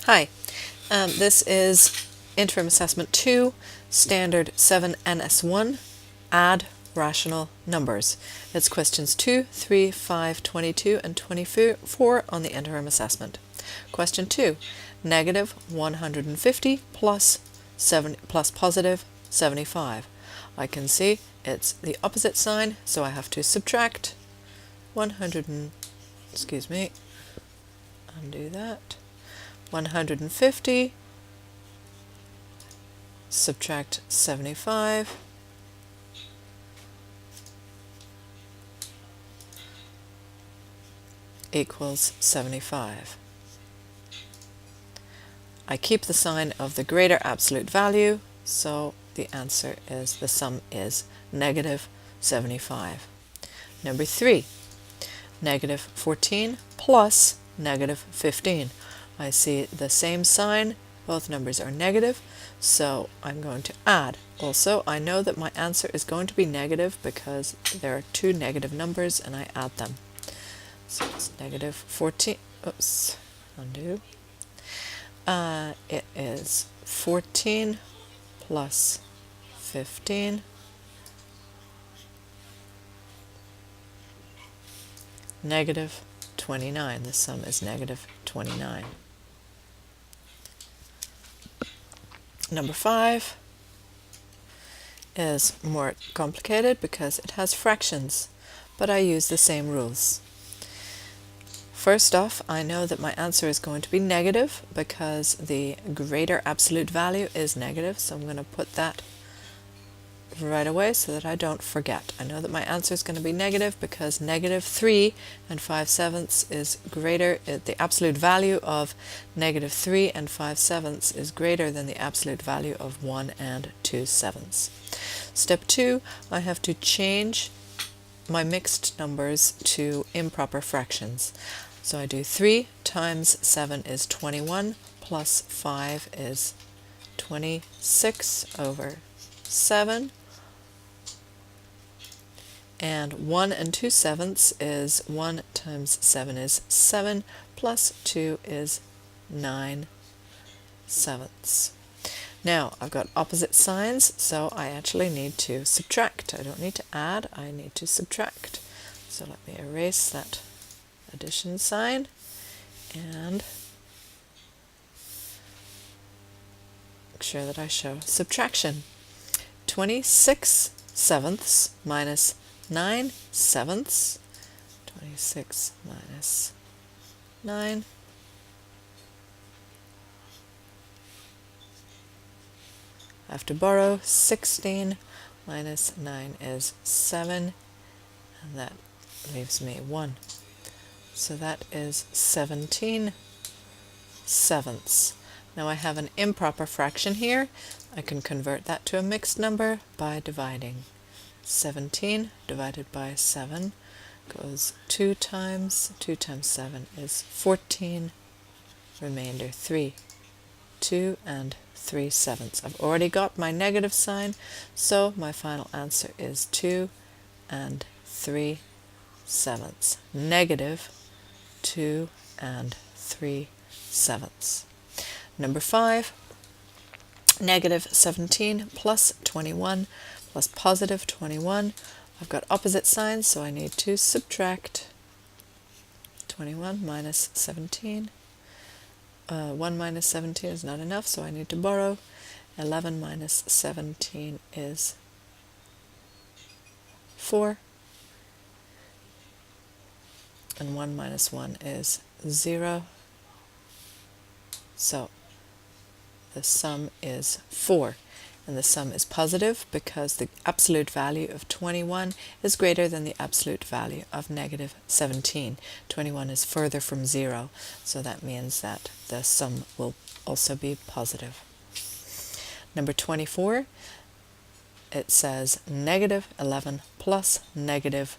Hi, this is Interim Assessment 2, Standard 7NS1, Add Rational Numbers. It's questions 2, 3, 5, 22, and 24 on the interim assessment. Question 2, negative 150 plus positive 75. I can see it's the opposite sign, so I have to subtract 100 undo that. 150 subtract 75 equals 75. I keep the sign of the greater absolute value, so the answer is the sum is negative 75. Number 3, negative 14 plus negative 15. I see the same sign, both numbers are negative, so I'm going to add. Also, I know that my answer is going to be negative because there are two negative numbers and I add them. So it's negative 14, oops, undo. It is 14 plus 15 negative 29. The sum is negative 29. Number 5 is more complicated because it has fractions, but I use the same rules. First off, I know that my answer is going to be negative because the greater absolute value is negative, so I'm going to put that right away so that I don't forget. I know that my answer is going to be negative because negative 3 and 5/7 is greater, the absolute value of negative 3 and 5/7 is greater than the absolute value of 1 and 2/7. Step 2, I have to change my mixed numbers to improper fractions. So I do 3 times 7 is 21 plus 5 is 26 over 7. And 1 and 2/7 is 1 times 7 is 7, plus 2 is 9/7. Now, I've got opposite signs, so I actually need to subtract. I don't need to add, I need to subtract. So let me erase that addition sign and make sure that I show subtraction. 26/7 minus 9/7, 26 minus 9, I have to borrow. 16 minus 9 is 7, and that leaves me 1. So that is 17/7. Now I have an improper fraction here. I can convert that to a mixed number by dividing. 17 divided by 7 goes 2 times 7 is 14, remainder 3. 2 and 3/7. I've already got my negative sign, so my final answer is 2 and 3/7. Negative 2 and 3/7. Number 5, negative 17 plus 21 plus positive 21. I've got opposite signs, so I need to subtract 21 minus 17. 1 minus 17 is not enough, so I need to borrow. 11 minus 17 is 4. And 1 minus 1 is 0. So the sum is 4. And the sum is positive because the absolute value of 21 is greater than the absolute value of negative 17. 21 is further from 0, so that means that the sum will also be positive. Number 24, it says negative 11 plus negative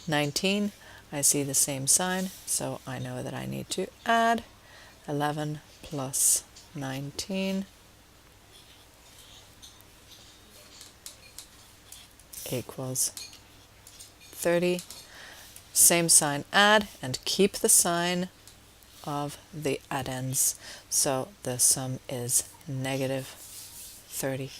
19. I see the same sign, so I know that I need to add. 11 plus 19 equals 30. Same sign, add, and keep the sign of the addends, so the sum is negative 30.